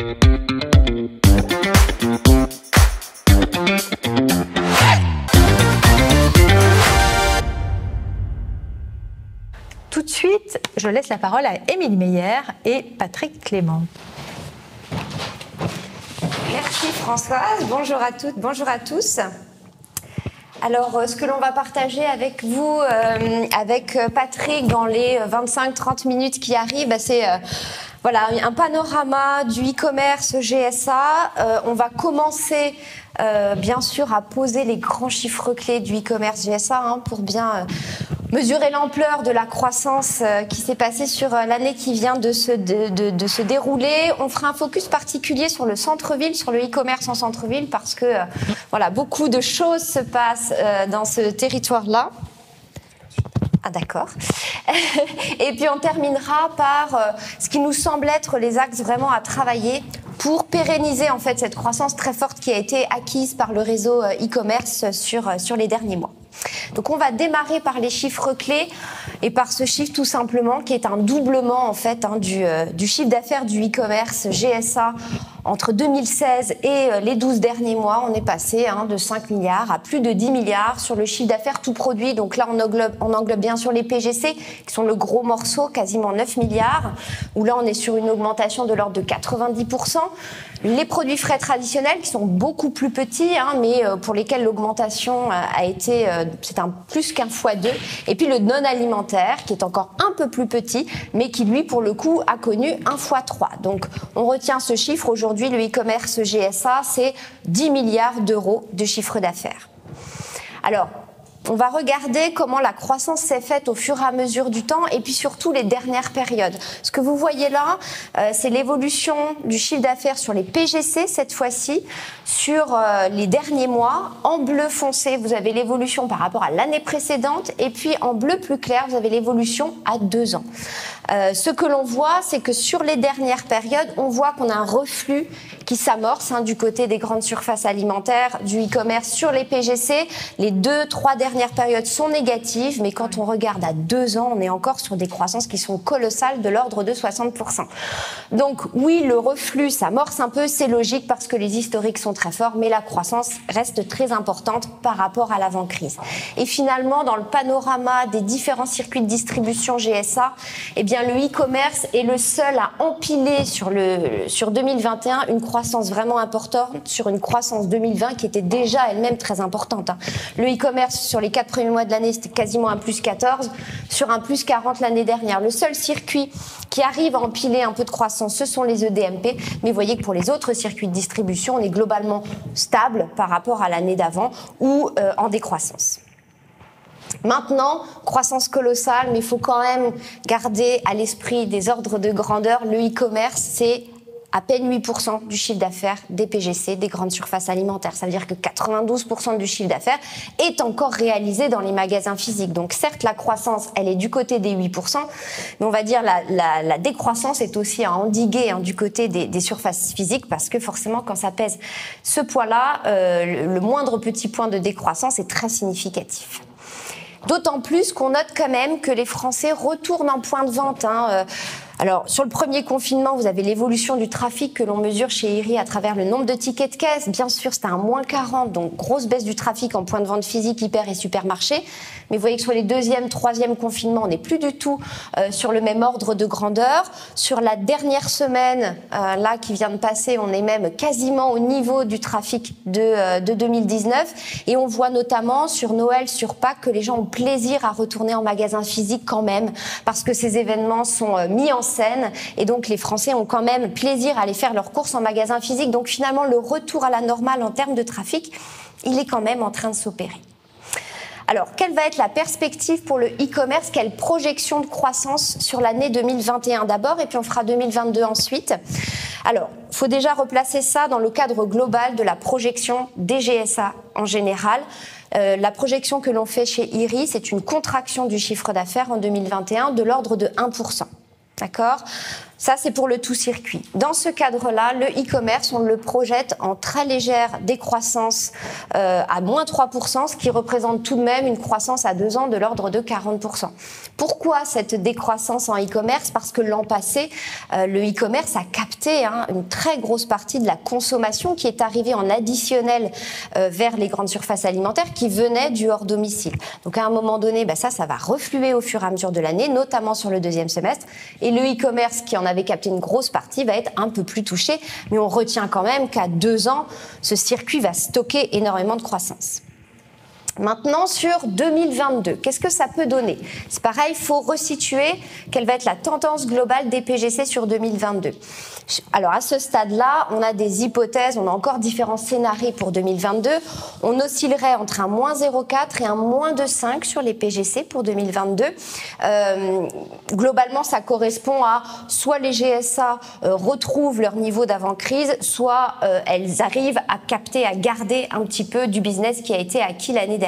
Tout de suite, je laisse la parole à Émilie Meyer et Patrick Clément. Merci Françoise, bonjour à toutes, bonjour à tous. Alors, ce que l'on va partager avec vous, avec Patrick, dans les 25-30 minutes qui arrivent, c'est voilà, un panorama du e-commerce GSA. On va commencer, bien sûr, à poser les grands chiffres clés du e-commerce GSA pour bien mesurer l'ampleur de la croissance qui s'est passée sur l'année qui vient de se dérouler. On fera un focus particulier sur le centre-ville, sur le e-commerce en centre-ville, parce que voilà, beaucoup de choses se passent dans ce territoire-là. Ah d'accord. Et puis on terminera par ce qui nous semble être les axes vraiment à travailler pour pérenniser en fait cette croissance très forte qui a été acquise par le réseau e-commerce sur les derniers mois. Donc on va démarrer par les chiffres clés et par ce chiffre tout simplement qui est un doublement en fait du chiffre d'affaires du e-commerce GSA entre 2016 et les 12 derniers mois. On est passé de 5 milliards à plus de 10 milliards sur le chiffre d'affaires tout produit. Donc là on englobe bien sûr les PGC qui sont le gros morceau, quasiment 9 milliards, où là on est sur une augmentation de l'ordre de 90%. Les produits frais traditionnels qui sont beaucoup plus petits, mais pour lesquels l'augmentation a été, c'est plus qu'un x2. Et puis le non alimentaire qui est encore un peu plus petit, mais qui lui pour le coup a connu un x3. Donc on retient ce chiffre aujourd'hui, le e-commerce GSA, c'est 10 milliards d'euros de chiffre d'affaires. Alors, on va regarder comment la croissance s'est faite au fur et à mesure du temps et puis surtout les dernières périodes. Ce que vous voyez là, c'est l'évolution du chiffre d'affaires sur les PGC cette fois-ci, sur les derniers mois. En bleu foncé, vous avez l'évolution par rapport à l'année précédente et puis en bleu plus clair, vous avez l'évolution à 2 ans. Ce que l'on voit, c'est que sur les dernières périodes, on voit qu'on a un reflux qui s'amorce du côté des grandes surfaces alimentaires, du e-commerce sur les PGC. Les 2-3 dernières périodes sont négatives, mais quand on regarde à 2 ans, on est encore sur des croissances qui sont colossales de l'ordre de 60%. Donc oui, le reflux s'amorce un peu, c'est logique parce que les historiques sont très forts, mais la croissance reste très importante par rapport à l'avant-crise. Et finalement, dans le panorama des différents circuits de distribution GSA, eh bien, le e-commerce est le seul à empiler sur 2021 une croissance vraiment importante sur une croissance 2020 qui était déjà elle-même très importante. Le e-commerce sur les 4 premiers mois de l'année, c'était quasiment un plus 14, sur un plus 40 l'année dernière. Le seul circuit qui arrive à empiler un peu de croissance, ce sont les EDMP, mais vous voyez que pour les autres circuits de distribution, on est globalement stable par rapport à l'année d'avant ou en décroissance. Maintenant, croissance colossale, mais il faut quand même garder à l'esprit des ordres de grandeur. Le e-commerce, c'est à peine 8% du chiffre d'affaires des PGC, des grandes surfaces alimentaires. Ça veut dire que 92% du chiffre d'affaires est encore réalisé dans les magasins physiques. Donc certes, la croissance, elle est du côté des 8%, mais on va dire la décroissance est aussi à endiguer du côté des surfaces physiques parce que forcément, quand ça pèse ce poids-là, le moindre petit point de décroissance est très significatif. D'autant plus qu'on note quand même que les Français retournent en point de vente. Alors, sur le premier confinement, vous avez l'évolution du trafic que l'on mesure chez IRI à travers le nombre de tickets de caisse. Bien sûr, c'était un moins 40, donc grosse baisse du trafic en point de vente physique, hyper et supermarché. Mais vous voyez que sur les deuxième, troisième confinements, on n'est plus du tout sur le même ordre de grandeur. Sur la dernière semaine, là, qui vient de passer, on est même quasiment au niveau du trafic de 2019. Et on voit notamment sur Noël, sur Pâques, que les gens ont plaisir à retourner en magasin physique quand même, parce que ces événements sont mis en scène et donc les Français ont quand même plaisir à aller faire leurs courses en magasin physique. Donc finalement, le retour à la normale en termes de trafic, il est quand même en train de s'opérer. Alors, quelle va être la perspective pour le e-commerce? Quelle projection de croissance sur l'année 2021 d'abord et puis on fera 2022 ensuite. Alors, il faut déjà replacer ça dans le cadre global de la projection des GSA en général. La projection que l'on fait chez IRI, c'est une contraction du chiffre d'affaires en 2021 de l'ordre de 1%. D'accord ? Ça, c'est pour le tout-circuit. Dans ce cadre-là, le e-commerce, on le projette en très légère décroissance à moins 3%, ce qui représente tout de même une croissance à 2 ans de l'ordre de 40%. Pourquoi cette décroissance en e-commerce? Parce que l'an passé, le e-commerce a capté une très grosse partie de la consommation qui est arrivée en additionnel vers les grandes surfaces alimentaires qui venaient du hors domicile. Donc à un moment donné, ça va refluer au fur et à mesure de l'année, notamment sur le deuxième semestre. Et le e-commerce qui en avait capté une grosse partie va être un peu plus touché. Mais on retient quand même qu'à 2 ans, ce circuit va stocker énormément de croissance. Maintenant, sur 2022, qu'est-ce que ça peut donner? C'est pareil, il faut resituer quelle va être la tendance globale des PGC sur 2022. Alors, à ce stade-là, on a des hypothèses, on a encore différents scénarios pour 2022. On oscillerait entre un moins 0,4 et un moins 2,5 sur les PGC pour 2022. Globalement, ça correspond à soit les GSA retrouvent leur niveau d'avant-crise, soit elles arrivent à capter, à garder un petit peu du business qui a été acquis l'année dernière.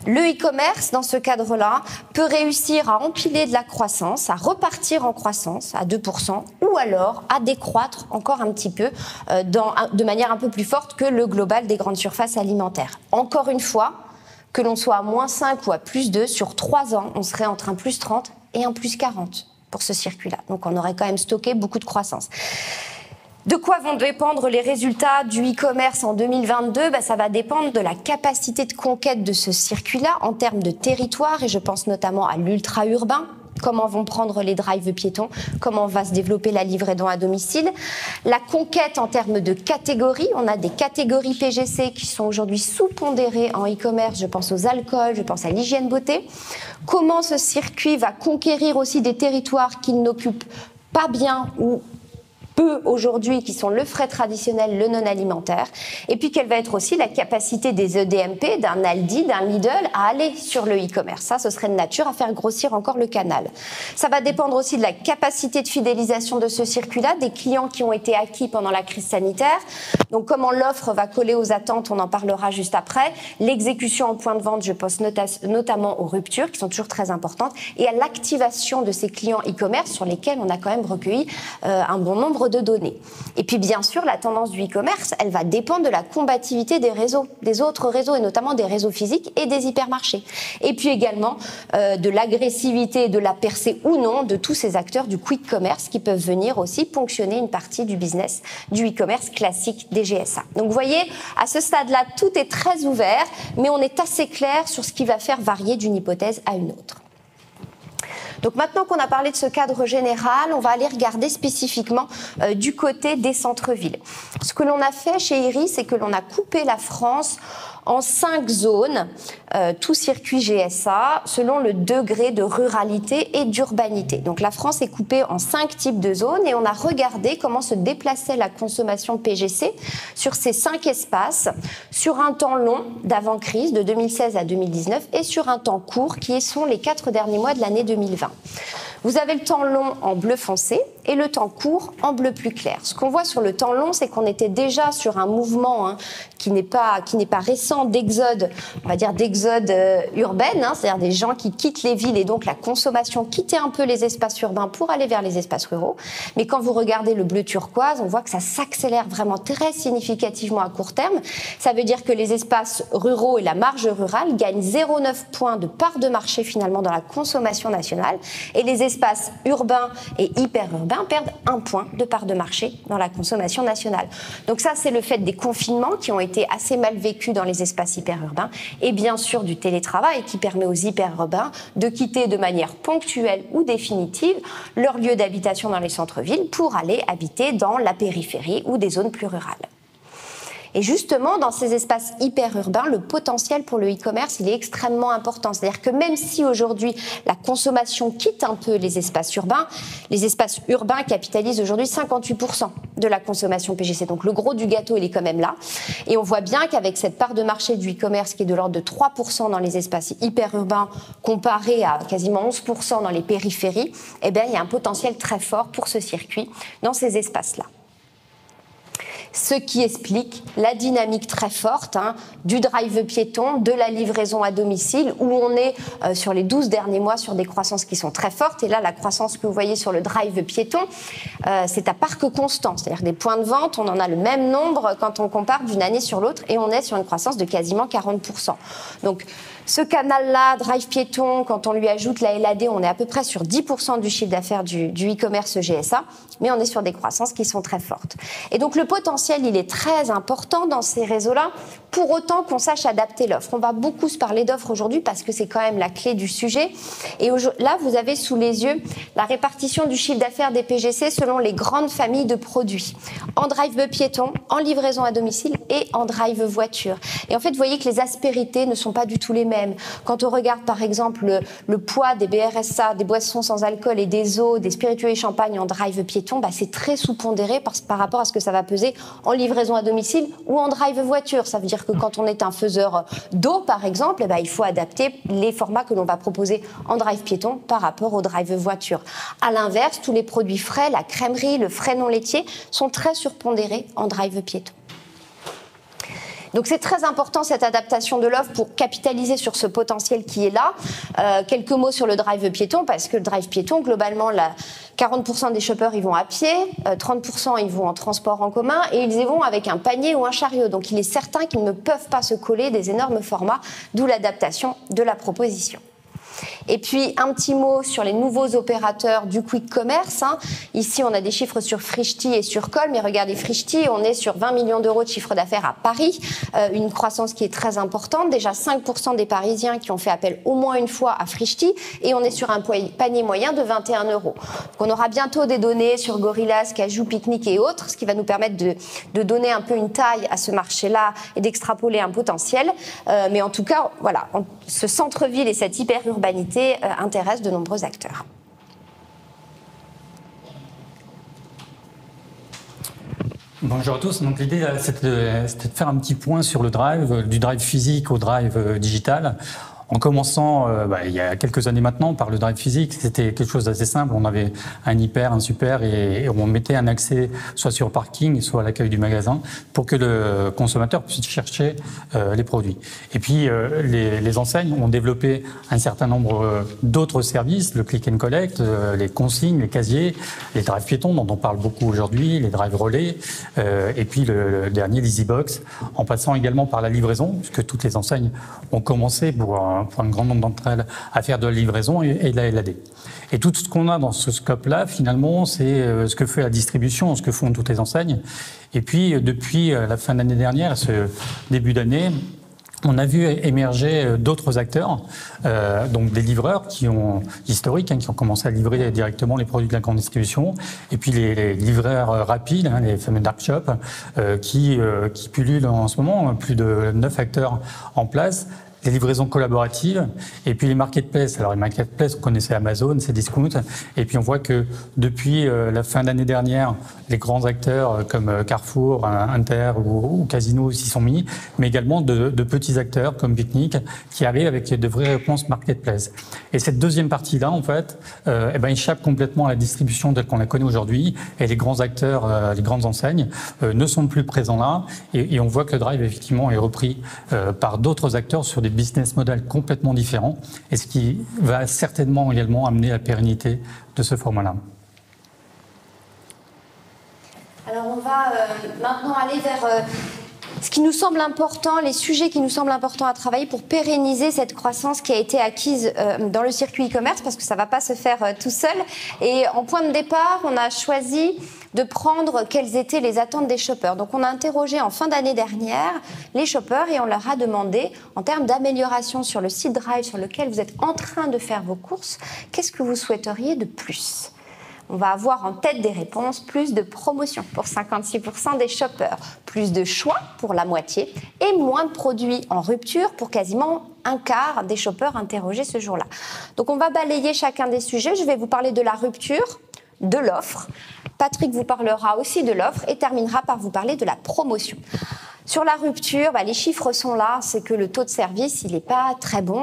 Le e-commerce, dans ce cadre-là, peut réussir à empiler de la croissance, à repartir en croissance à 2%, ou alors à décroître encore un petit peu de manière un peu plus forte que le global des grandes surfaces alimentaires. Encore une fois, que l'on soit à moins 5 ou à plus 2, sur 3 ans, on serait entre un plus 30 et un plus 40 pour ce circuit-là. Donc on aurait quand même stocké beaucoup de croissance. De quoi vont dépendre les résultats du e-commerce en 2022 ? Ça va dépendre de la capacité de conquête de ce circuit-là en termes de territoire, et je pense notamment à l'ultra-urbain. Comment vont prendre les drives piétons, comment va se développer la livraison à domicile. La conquête en termes de catégories, on a des catégories PGC qui sont aujourd'hui sous-pondérées en e-commerce, je pense aux alcools, je pense à l'hygiène beauté. Comment ce circuit va conquérir aussi des territoires qu'il n'occupe pas bien ou peu aujourd'hui, qui sont le frais traditionnel, le non alimentaire, et puis quelle va être aussi la capacité des EDMP, d'un Aldi, d'un Lidl, à aller sur le e-commerce. Ça, ce serait de nature à faire grossir encore le canal. Ça va dépendre aussi de la capacité de fidélisation de ce circuit-là, des clients qui ont été acquis pendant la crise sanitaire. Donc comment l'offre va coller aux attentes, on en parlera juste après. L'exécution en point de vente, je pense notamment aux ruptures, qui sont toujours très importantes, et à l'activation de ces clients e-commerce sur lesquels on a quand même recueilli un bon nombre de données. Et puis bien sûr, la tendance du e-commerce, elle va dépendre de la combativité des réseaux, des autres réseaux, et notamment des réseaux physiques et des hypermarchés. Et puis également de l'agressivité, de la percée ou non de tous ces acteurs du quick commerce qui peuvent venir aussi ponctionner une partie du business du e-commerce classique des GSA. Donc vous voyez, à ce stade-là, tout est très ouvert, mais on est assez clair sur ce qui va faire varier d'une hypothèse à une autre. Donc maintenant qu'on a parlé de ce cadre général, on va aller regarder spécifiquement du côté des centres-villes. Ce que l'on a fait chez IRI, c'est que l'on a coupé la France en 5 zones, tout circuit GSA, selon le degré de ruralité et d'urbanité. Donc la France est coupée en 5 types de zones et on a regardé comment se déplaçait la consommation PGC sur ces 5 espaces, sur un temps long d'avant-crise de 2016 à 2019 et sur un temps court qui sont les 4 derniers mois de l'année 2020. Vous avez le temps long en bleu foncé et le temps court en bleu plus clair. Ce qu'on voit sur le temps long, c'est qu'on était déjà sur un mouvement qui n'est pas récent d'exode, on va dire d'exode urbaine, c'est-à-dire des gens qui quittent les villes et donc la consommation quittait un peu les espaces urbains pour aller vers les espaces ruraux. Mais quand vous regardez le bleu turquoise, on voit que ça s'accélère vraiment très significativement à court terme. Ça veut dire que les espaces ruraux et la marge rurale gagnent 0,9 points de part de marché finalement dans la consommation nationale et les espaces urbains et hyper urbains perdent 1 point de part de marché dans la consommation nationale. Donc ça, c'est le fait des confinements qui ont été assez mal vécus dans les espaces hyperurbains et bien sûr du télétravail qui permet aux hyperurbains de quitter de manière ponctuelle ou définitive leur lieu d'habitation dans les centres-villes pour aller habiter dans la périphérie ou des zones plus rurales. Et justement, dans ces espaces hyper-urbains, le potentiel pour le e-commerce, il est extrêmement important. C'est-à-dire que même si aujourd'hui la consommation quitte un peu les espaces urbains capitalisent aujourd'hui 58% de la consommation PGC. Donc le gros du gâteau, il est quand même là. Et on voit bien qu'avec cette part de marché du e-commerce qui est de l'ordre de 3% dans les espaces hyper-urbains comparé à quasiment 11% dans les périphéries, eh bien, il y a un potentiel très fort pour ce circuit dans ces espaces-là. Ce qui explique la dynamique très forte du drive piéton, de la livraison à domicile, où on est sur les 12 derniers mois sur des croissances qui sont très fortes. Et là, la croissance que vous voyez sur le drive piéton, c'est à parc constant. C'est-à-dire des points de vente, on en a le même nombre quand on compare d'une année sur l'autre, et on est sur une croissance de quasiment 40%. Donc, ce canal-là, drive piéton, quand on lui ajoute la LAD, on est à peu près sur 10% du chiffre d'affaires du e-commerce GSA, mais on est sur des croissances qui sont très fortes. Et donc le potentiel, il est très important dans ces réseaux-là, pour autant qu'on sache adapter l'offre. On va beaucoup se parler d'offres aujourd'hui parce que c'est quand même la clé du sujet. Et là, vous avez sous les yeux la répartition du chiffre d'affaires des PGC selon les grandes familles de produits. En drive piéton, en livraison à domicile et en drive voiture. Et en fait, vous voyez que les aspérités ne sont pas du tout les mêmes. Quand on regarde par exemple le poids des BRSA, des boissons sans alcool et des eaux, des spiritueux et champagne en drive piéton, c'est très sous-pondéré par rapport à ce que ça va peser en livraison à domicile ou en drive voiture. Ça veut dire que quand on est un faiseur d'eau par exemple, il faut adapter les formats que l'on va proposer en drive piéton par rapport au drive voiture. À l'inverse, tous les produits frais, la crèmerie, le frais non laitier sont très surpondérés en drive piéton. Donc c'est très important cette adaptation de l'offre pour capitaliser sur ce potentiel qui est là. Quelques mots sur le drive piéton, parce que le drive piéton, globalement, 40% des shoppers, ils vont à pied, 30% ils vont en transport en commun et ils y vont avec un panier ou un chariot. Donc il est certain qu'ils ne peuvent pas se coller des énormes formats, d'où l'adaptation de la proposition. Et puis, un petit mot sur les nouveaux opérateurs du quick commerce. Ici, on a des chiffres sur Frischti et sur Col, mais regardez Frischti, on est sur 20 millions d'euros de chiffre d'affaires à Paris, une croissance qui est très importante. Déjà 5% des Parisiens qui ont fait appel au moins une fois à Frischti, et on est sur un panier moyen de 21 euros. Donc, on aura bientôt des données sur Gorillas, Cajou, Picnic et autres, ce qui va nous permettre de donner un peu une taille à ce marché-là et d'extrapoler un potentiel. Mais en tout cas, voilà, ce centre-ville et cette hyper-urbanité intéresse de nombreux acteurs. Bonjour à tous. Donc l'idée, c'était de faire un petit point sur le drive, du drive physique au drive digital. En commençant, il y a quelques années maintenant, par le drive physique, c'était quelque chose d'assez simple. On avait un hyper, un super, et on mettait un accès soit sur le parking, soit à l'accueil du magasin, pour que le consommateur puisse chercher les produits. Et puis, les enseignes ont développé un certain nombre d'autres services, le click and collect, les consignes, les casiers, les drives piétons, dont on parle beaucoup aujourd'hui, les drives relais, et puis le dernier, l'EasyBox, en passant également par la livraison, puisque toutes les enseignes ont commencé pour un grand nombre d'entre elles, à faire de la livraison et de la LAD. Et tout ce qu'on a dans ce scope-là, finalement, c'est ce que fait la distribution, ce que font toutes les enseignes. Et puis, depuis la fin de l'année dernière, ce début d'année, on a vu émerger d'autres acteurs, donc des livreurs historiques, qui ont commencé à livrer directement les produits de la grande distribution, et puis les livreurs rapides, les fameux dark shops, qui pullulent en ce moment, plus de 9 acteurs en place. Les livraisons collaboratives, et puis les marketplaces. Alors les marketplaces, vous connaissez Amazon, Cdiscount, et puis on voit que depuis la fin de l'année dernière, les grands acteurs comme Carrefour, Inter ou Casino s'y sont mis, mais également de petits acteurs comme Picnic qui arrivent avec de vraies réponses marketplace. Et cette deuxième partie-là, en fait, échappe complètement à la distribution telle qu'on la connaît aujourd'hui, et les grands acteurs, les grandes enseignes ne sont plus présents là, et on voit que le drive effectivement est repris par d'autres acteurs sur des business models complètement différents, et ce qui va certainement également amener la pérennité de ce format-là. Alors on va maintenant aller vers ce qui nous semble important, les sujets qui nous semblent importants à travailler pour pérenniser cette croissance qui a été acquise dans le circuit e-commerce, parce que ça ne va pas se faire tout seul. Et en point de départ, on a choisi de prendre quelles étaient les attentes des shoppers. Donc on a interrogé en fin d'année dernière les shoppers et on leur a demandé, en termes d'amélioration sur le site Drive sur lequel vous êtes en train de faire vos courses, qu'est-ce que vous souhaiteriez de plus ? On va avoir en tête des réponses plus de promotions pour 56% des shoppers, plus de choix pour la moitié et moins de produits en rupture pour quasiment un quart des shoppers interrogés ce jour-là. Donc on va balayer chacun des sujets. Je vais vous parler de la rupture, de l'offre. Patrick vous parlera aussi de l'offre et terminera par vous parler de la promotion. Sur la rupture, les chiffres sont là, c'est que le taux de service, il n'est pas très bon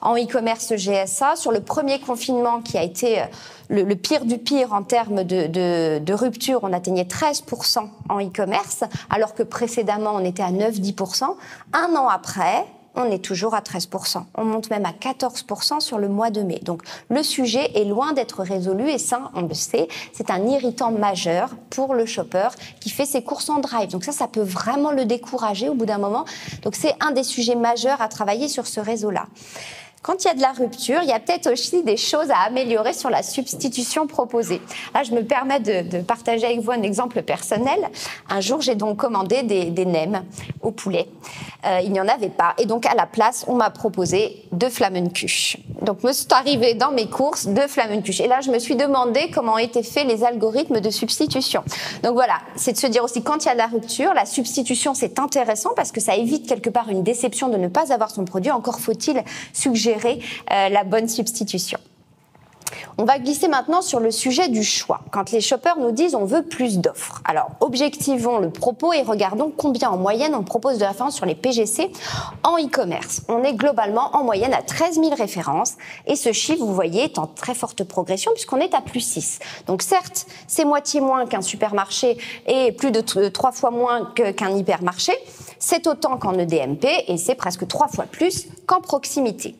en e-commerce GSA. Sur le premier confinement qui a été le pire du pire en termes de rupture, on atteignait 13% en e-commerce, alors que précédemment, on était à 9-10%. Un an après, on est toujours à 13%. On monte même à 14% sur le mois de mai. Donc le sujet est loin d'être résolu et ça, on le sait, c'est un irritant majeur pour le shopper qui fait ses courses en drive. Donc ça peut vraiment le décourager au bout d'un moment. Donc c'est un des sujets majeurs à travailler sur ce réseau-là. Quand il y a de la rupture, il y a peut-être aussi des choses à améliorer sur la substitution proposée. Là, je me permets de partager avec vous un exemple personnel. Un jour, j'ai donc commandé des nems au poulet. Il n'y en avait pas. Et donc, à la place, on m'a proposé 2 Flammenkuche. Donc, me sont arrivées dans mes courses 2 Flammenkuche. Et là, je me suis demandé comment étaient faits les algorithmes de substitution. Donc voilà, c'est de se dire aussi, quand il y a de la rupture, la substitution, c'est intéressant parce que ça évite quelque part une déception de ne pas avoir son produit. Encore faut-il suggérer la bonne substitution. On va glisser maintenant sur le sujet du choix. Quand les shoppers nous disent on veut plus d'offres. Alors, objectivons le propos et regardons combien en moyenne on propose de références sur les PGC en e-commerce. On est globalement en moyenne à 13 000 références et ce chiffre, vous voyez, est en très forte progression puisqu'on est à plus 6. Donc certes, c'est moitié moins qu'un supermarché et plus de 3 fois moins qu'un hypermarché. C'est autant qu'en EDMP et c'est presque 3 fois plus qu'en proximité.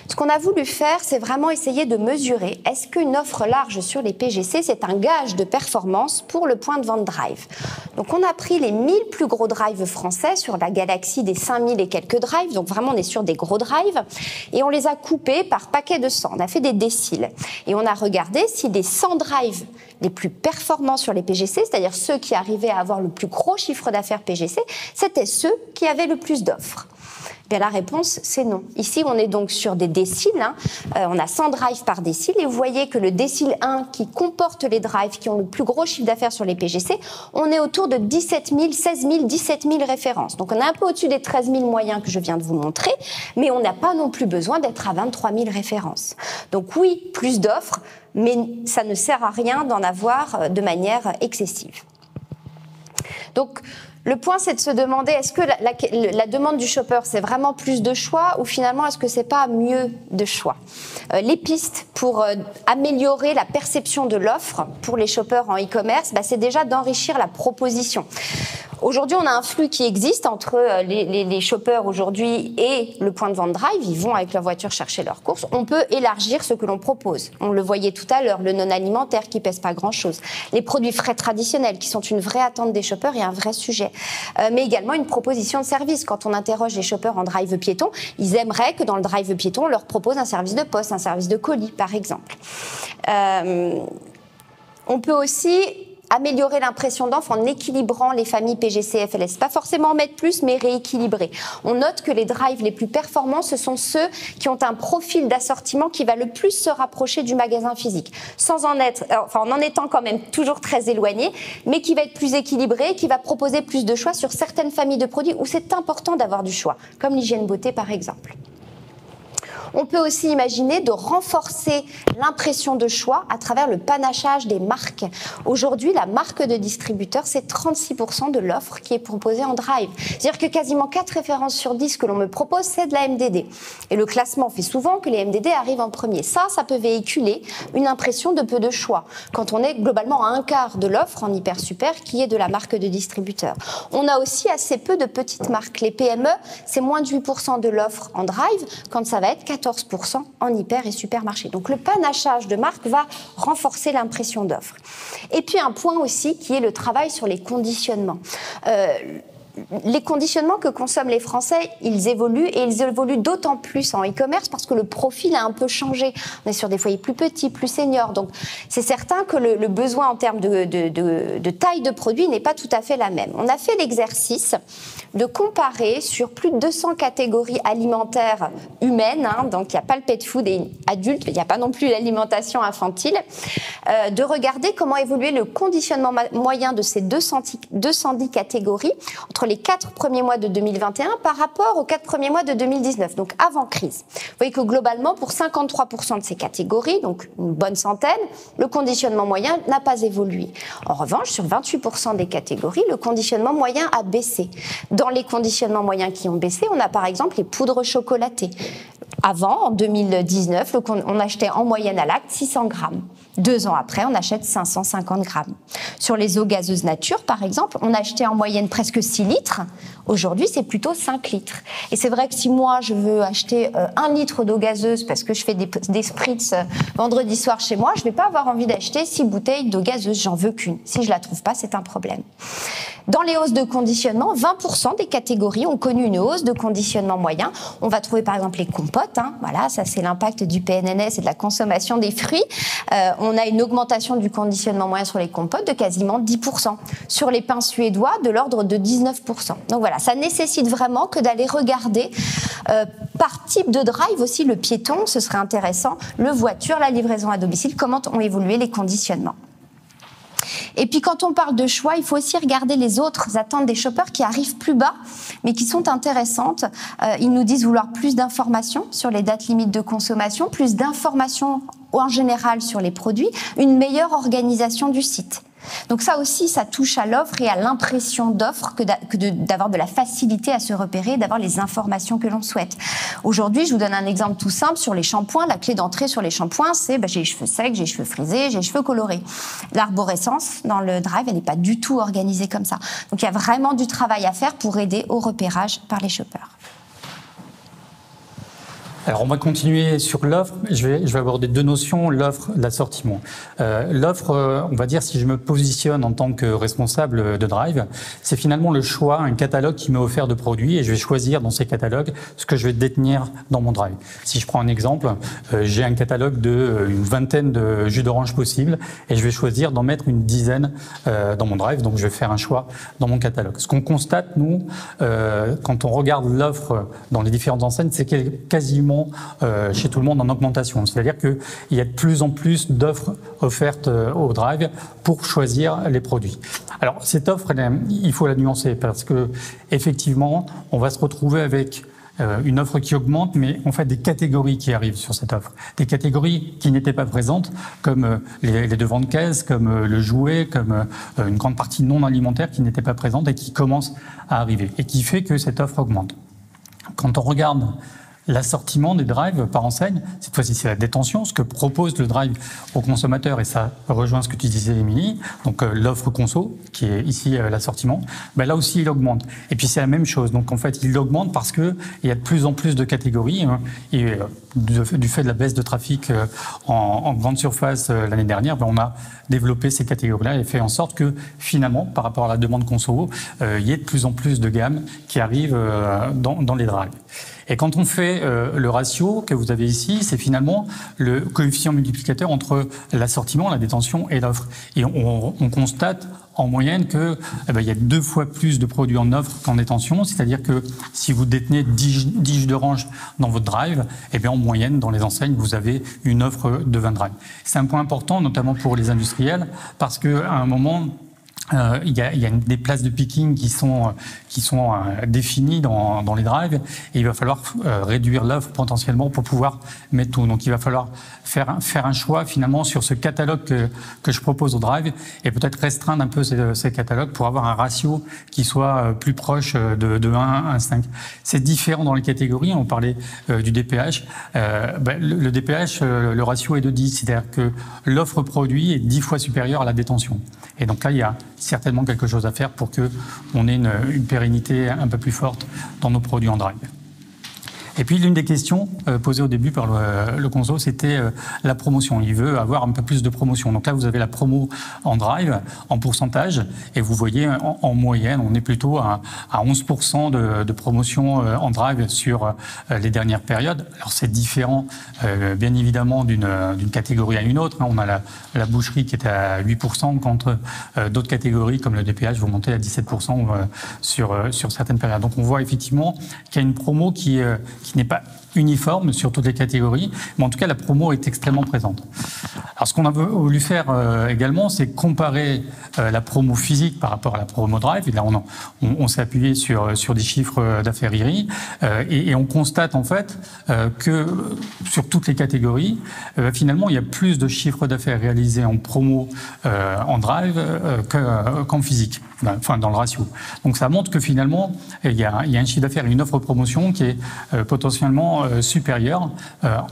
Ce qu'on a voulu faire, c'est vraiment essayer de mesurer est-ce qu'une offre large sur les PGC, c'est un gage de performance pour le point de vente drive. Donc on a pris les 1000 plus gros drives français sur la galaxie des 5000 et quelques drives, donc vraiment on est sur des gros drives, et on les a coupés par paquet de 100. On a fait des déciles et on a regardé si les 100 drives les plus performants sur les PGC, c'est-à-dire ceux qui arrivaient à avoir le plus gros chiffre d'affaires PGC, c'était ceux qui avaient le plus d'offres. Bien, la réponse, c'est non. Ici, on est donc sur des déciles. On a 100 drives par décile. Et vous voyez que le décile 1, qui comporte les drives qui ont le plus gros chiffre d'affaires sur les PGC, on est autour de 17 000, 16 000, 17 000 références. Donc, on est un peu au-dessus des 13 000 moyens que je viens de vous montrer, mais on n'a pas non plus besoin d'être à 23 000 références. Donc, oui, plus d'offres, mais ça ne sert à rien d'en avoir de manière excessive. Donc, le point, c'est de se demander, est-ce que la demande du shopper, c'est vraiment plus de choix ou finalement, est-ce que c'est pas mieux de choix? Les pistes pour améliorer la perception de l'offre pour les shoppers en e-commerce, c'est déjà d'enrichir la proposition. Aujourd'hui, on a un flux qui existe entre les shoppers aujourd'hui et le point de vente drive. Ils vont avec leur voiture chercher leurs courses. On peut élargir ce que l'on propose. On le voyait tout à l'heure, le non-alimentaire qui pèse pas grand-chose. Les produits frais traditionnels qui sont une vraie attente des shoppers et un vrai sujet. Mais également une proposition de service. Quand on interroge les shoppers en drive piéton, ils aimeraient que dans le drive piéton, on leur propose un service de poste, un service de colis, par exemple. On peut aussi améliorer l'impression d'offre en équilibrant les familles PGC et FLS. Pas forcément en mettre plus, mais rééquilibrer. On note que les drives les plus performants, ce sont ceux qui ont un profil d'assortiment qui va le plus se rapprocher du magasin physique. Sans en être, en en étant quand même toujours très éloigné, mais qui va être plus équilibré, qui va proposer plus de choix sur certaines familles de produits où c'est important d'avoir du choix, comme l'hygiène beauté par exemple. On peut aussi imaginer de renforcer l'impression de choix à travers le panachage des marques. Aujourd'hui, la marque de distributeur, c'est 36% de l'offre qui est proposée en drive. C'est-à-dire que quasiment 4 références sur 10 que l'on me propose, c'est de la MDD. Et le classement fait souvent que les MDD arrivent en premier. Ça peut véhiculer une impression de peu de choix, quand on est globalement à un quart de l'offre en hyper super qui est de la marque de distributeur. On a aussi assez peu de petites marques. Les PME, c'est moins de 8% de l'offre en drive, quand ça va être 14% en hyper et supermarché. Donc le panachage de marque va renforcer l'impression d'offre. Et puis un point aussi qui est le travail sur les conditionnements. Les conditionnements que consomment les Français, ils évoluent et ils évoluent d'autant plus en e-commerce parce que le profil a un peu changé. On est sur des foyers plus petits, plus seniors. Donc, c'est certain que le besoin en termes de taille de produit n'est pas tout à fait la même. On a fait l'exercice de comparer sur plus de 200 catégories alimentaires humaines, donc il n'y a pas le pet food et adulte, il n'y a pas non plus l'alimentation infantile, de regarder comment évoluer le conditionnement moyen de ces 210 catégories entre entre les 4 premiers mois de 2021 par rapport aux 4 premiers mois de 2019, donc avant crise. Vous voyez que globalement, pour 53% de ces catégories, donc une bonne centaine, le conditionnement moyen n'a pas évolué. En revanche, sur 28% des catégories, le conditionnement moyen a baissé. Dans les conditionnements moyens qui ont baissé, on a par exemple les poudres chocolatées. Avant, en 2019, on achetait en moyenne à l'acte 600 grammes. 2 ans après, on achète 550 grammes. Sur les eaux gazeuses nature, par exemple, on achetait en moyenne presque 6 litres. Aujourd'hui, c'est plutôt 5 litres. Et c'est vrai que si moi, je veux acheter 1 litre d'eau gazeuse parce que je fais des spritz vendredi soir chez moi, je ne vais pas avoir envie d'acheter 6 bouteilles d'eau gazeuse. J'en veux qu'une. Si je ne la trouve pas, c'est un problème. Dans les hausses de conditionnement, 20% des catégories ont connu une hausse de conditionnement moyen. On va trouver par exemple les compotes. Voilà, ça c'est l'impact du PNNS et de la consommation des fruits. On a une augmentation du conditionnement moyen sur les compotes de quasiment 10%. Sur les pains suédois, de l'ordre de 19%. Donc voilà, ça nécessite vraiment que d'aller regarder par type de drive aussi le piéton, ce serait intéressant, le voiture, la livraison à domicile, comment ont évolué les conditionnements. Et puis quand on parle de choix, il faut aussi regarder les autres attentes des shoppers qui arrivent plus bas, mais qui sont intéressantes. Ils nous disent vouloir plus d'informations sur les dates limites de consommation, plus d'informations en général sur les produits, une meilleure organisation du site. Donc ça aussi, ça touche à l'offre et à l'impression d'offre que d'avoir de la facilité à se repérer, d'avoir les informations que l'on souhaite. Aujourd'hui, je vous donne un exemple tout simple sur les shampoings. La clé d'entrée sur les shampoings, c'est j'ai les cheveux secs, j'ai les cheveux frisés, j'ai les cheveux colorés. L'arborescence dans le drive, elle n'est pas du tout organisée comme ça. Donc il y a vraiment du travail à faire pour aider au repérage par les shoppers. Alors on va continuer sur l'offre. Je vais aborder 2 notions, l'offre, l'assortiment. L'offre, on va dire, si je me positionne en tant que responsable de drive, c'est finalement le choix, un catalogue qui m'est offert de produits et je vais choisir dans ces catalogues ce que je vais détenir dans mon drive. Si je prends un exemple, j'ai un catalogue d'une vingtaine de jus d'orange possibles et je vais choisir d'en mettre une dizaine dans mon drive, donc je vais faire un choix dans mon catalogue. Ce qu'on constate, nous, quand on regarde l'offre dans les différentes enseignes, c'est qu'elle est quasiment chez tout le monde en augmentation. C'est-à-dire qu'il y a de plus en plus d'offres offertes au drive pour choisir les produits. Alors cette offre, il faut la nuancer parce que effectivement, on va se retrouver avec une offre qui augmente, mais en fait des catégories qui arrivent sur cette offre. Des catégories qui n'étaient pas présentes, comme les devants de caisse, comme le jouet, comme une grande partie non alimentaire qui n'était pas présente et qui commence à arriver et qui fait que cette offre augmente. Quand on regarde l'assortiment des drives par enseigne, cette fois-ci c'est la détention, ce que propose le drive aux consommateurs, et ça rejoint ce que tu disais Émilie, donc l'offre conso, qui est ici l'assortiment, là aussi il augmente. Et puis c'est la même chose, donc en fait il augmente parce qu'il y a de plus en plus de catégories, et du fait de la baisse de trafic en grande surface l'année dernière, on a développé ces catégories-là et fait en sorte que finalement, par rapport à la demande conso, il y ait de plus en plus de gammes qui arrivent dans les drives. Et quand on fait le ratio que vous avez ici, c'est finalement le coefficient multiplicateur entre l'assortiment, la détention et l'offre. Et on constate en moyenne que il y a 2 fois plus de produits en offre qu'en détention, c'est-à-dire que si vous détenez 10 jus d'orange dans votre drive, en moyenne, dans les enseignes, vous avez une offre de 20 drives. C'est un point important, notamment pour les industriels, parce qu'à un moment, il y a des places de picking qui sont définies dans les drives et il va falloir réduire l'offre potentiellement pour pouvoir mettre tout. Donc il va falloir faire un choix finalement sur ce catalogue que je propose au drive et peut-être restreindre un peu ces catalogues pour avoir un ratio qui soit plus proche de 1 à 5. C'est différent dans les catégories. On parlait du DPH. Le DPH, le ratio est de 10, c'est-à-dire que l'offre produit est 10 fois supérieure à la détention. Et donc là, il y a certainement quelque chose à faire pour qu'on ait une pérennité un peu plus forte dans nos produits en drive. Et puis l'une des questions posées au début par le conso, c'était la promotion. Il veut avoir un peu plus de promotion. Donc là, vous avez la promo en drive, en pourcentage, et vous voyez en moyenne, on est plutôt à 11% de promotion en drive sur les dernières périodes. Alors c'est différent, bien évidemment, d'une catégorie à une autre. On a la boucherie qui est à 8%, contre d'autres catégories comme le DPH vont monter à 17% sur certaines périodes. Donc on voit effectivement qu'il y a une promo qui n'est pas uniforme sur toutes les catégories, mais en tout cas la promo est extrêmement présente. Alors ce qu'on a voulu faire également, c'est comparer la promo physique par rapport à la promo drive. Et là, on s'est appuyé sur des chiffres d'affaires IRI et on constate en fait que sur toutes les catégories, finalement, il y a plus de chiffres d'affaires réalisés en promo en drive qu'en physique, enfin dans le ratio. Donc ça montre que finalement, il y a un chiffre d'affaires et une offre promotion qui est potentiellement supérieure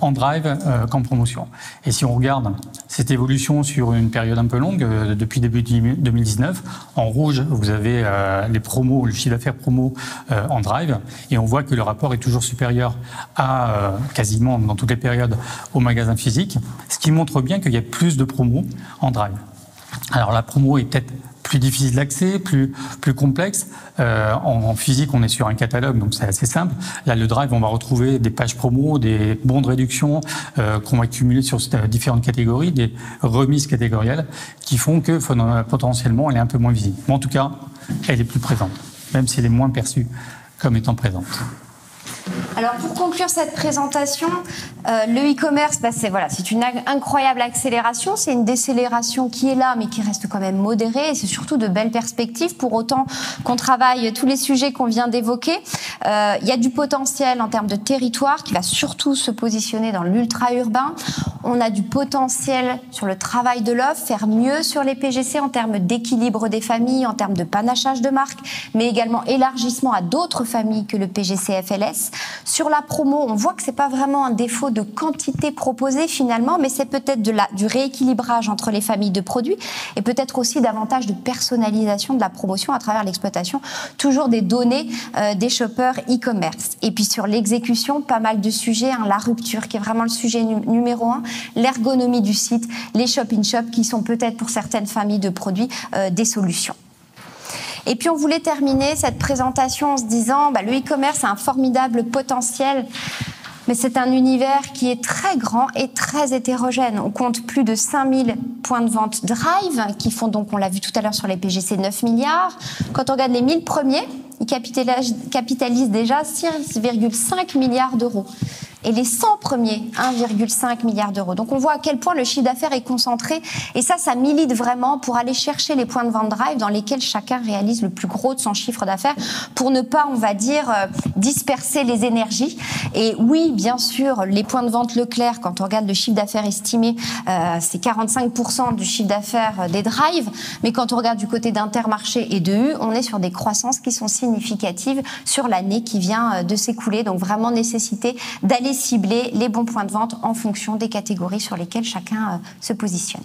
en drive qu'en promotion. Et si on regarde cette évolution sur une période un peu longue, depuis début 2019, en rouge, vous avez les promos, le chiffre d'affaires promo en drive, et on voit que le rapport est toujours supérieur à quasiment dans toutes les périodes au magasin physique, ce qui montre bien qu'il y a plus de promos en drive. Alors la promo est peut-être plus difficile d'accès, plus complexe. En physique, on est sur un catalogue, donc c'est assez simple. Là, le drive, on va retrouver des pages promo, des bons de réduction qu'on va accumuler sur différentes catégories, des remises catégorielles qui font que potentiellement, elle est un peu moins visible. Mais en tout cas, elle est plus présente, même si elle est moins perçue comme étant présente. Alors pour conclure cette présentation, le e-commerce, c'est une incroyable accélération, c'est une décélération qui est là mais qui reste quand même modérée et c'est surtout de belles perspectives pour autant qu'on travaille tous les sujets qu'on vient d'évoquer. Il y a du potentiel en termes de territoire qui va surtout se positionner dans l'ultra-urbain. On a du potentiel sur le travail de l'offre, faire mieux sur les PGC en termes d'équilibre des familles, en termes de panachage de marques, mais également élargissement à d'autres familles que le PGC FLS. Sur la promo, on voit que c'est pas vraiment un défaut de quantité proposée finalement, mais c'est peut-être du rééquilibrage entre les familles de produits et peut-être aussi davantage de personnalisation de la promotion à travers l'exploitation toujours des données des shoppers e-commerce. Et puis sur l'exécution, pas mal de sujets, la rupture qui est vraiment le sujet numéro 1, l'ergonomie du site, les shop-in-shop qui sont peut-être pour certaines familles de produits des solutions. Et puis on voulait terminer cette présentation en se disant le e-commerce a un formidable potentiel, mais c'est un univers qui est très grand et très hétérogène. On compte plus de 5000 points de vente drive qui font donc, on l'a vu tout à l'heure sur les PGC, 9 milliards. Quand on regarde les 1000 premiers, ils capitalisent déjà 6,5 milliards d'euros. Et les 100 premiers, 1,5 milliard d'euros. Donc on voit à quel point le chiffre d'affaires est concentré. Et ça milite vraiment pour aller chercher les points de vente drive dans lesquels chacun réalise le plus gros de son chiffre d'affaires pour ne pas, on va dire, disperser les énergies. Et oui, bien sûr, les points de vente Leclerc, quand on regarde le chiffre d'affaires estimé, c'est 45% du chiffre d'affaires des drives. Mais quand on regarde du côté d'Intermarché et de U, on est sur des croissances qui sont significatives sur l'année qui vient de s'écouler. Donc vraiment nécessité d'aller cibler les bons points de vente en fonction des catégories sur lesquelles chacun se positionne.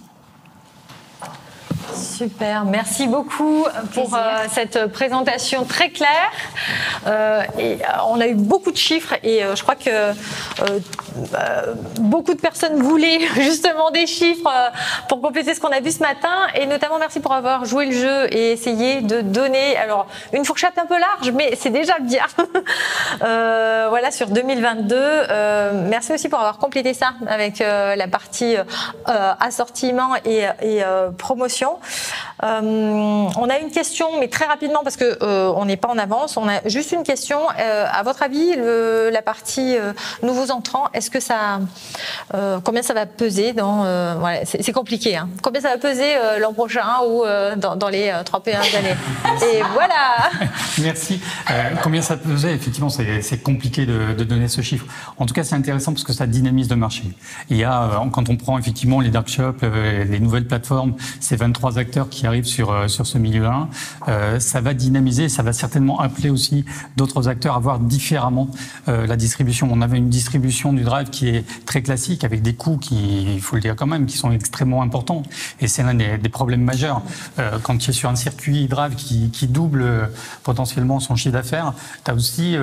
Super, merci beaucoup pour cette présentation très claire. On a eu beaucoup de chiffres et je crois que beaucoup de personnes voulaient justement des chiffres pour compléter ce qu'on a vu ce matin. Et notamment, merci pour avoir joué le jeu et essayé de donner une fourchette un peu large, mais c'est déjà bien. Voilà, sur 2022. Merci aussi pour avoir complété ça avec la partie assortiment et promotion. On a une question, mais très rapidement parce que on n'est pas en avance. On a juste une question. À votre avis, la partie nouveaux entrants, est-ce que ça, combien ça va peser dans voilà, c'est compliqué. Hein. Combien ça va peser l'an prochain ou dans les 31 années. Et voilà. Merci. Combien ça pesait? Effectivement, c'est compliqué de donner ce chiffre. En tout cas, c'est intéressant parce que ça dynamise le marché. Il y a, quand on prend effectivement les dark shops, les nouvelles plateformes, ces 23 acteurs qui arrivent sur ce milieu-là, ça va dynamiser, ça va certainement appeler aussi d'autres acteurs à voir différemment la distribution. On avait une distribution du drive qui est très classique, avec des coûts qui, il faut le dire quand même, qui sont extrêmement importants. Et c'est l'un des problèmes majeurs. Quand tu es sur un circuit drive qui double potentiellement son chiffre d'affaires, tu as aussi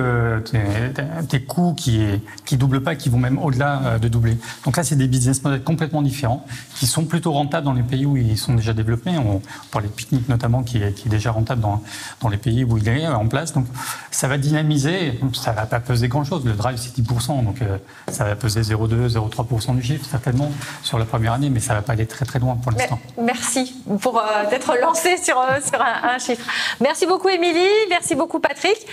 tes coûts qui doublent pas, qui vont même au-delà de doubler. Donc là, c'est des business models complètement différents, qui sont plutôt rentables dans les pays où ils sont déjà développés. On parle de Picnic notamment, qui est déjà rentable dans les pays où il est en place. Donc ça va dynamiser, ça va pas peser grand-chose. Le drive, c'est 10%, donc ça va peser 0,2, 0,3% du chiffre, certainement, sur la première année, mais ça va pas aller très très loin pour l'instant. Merci pour t'être lancé sur un chiffre. Merci beaucoup, Émilie. Merci beaucoup, Patrick.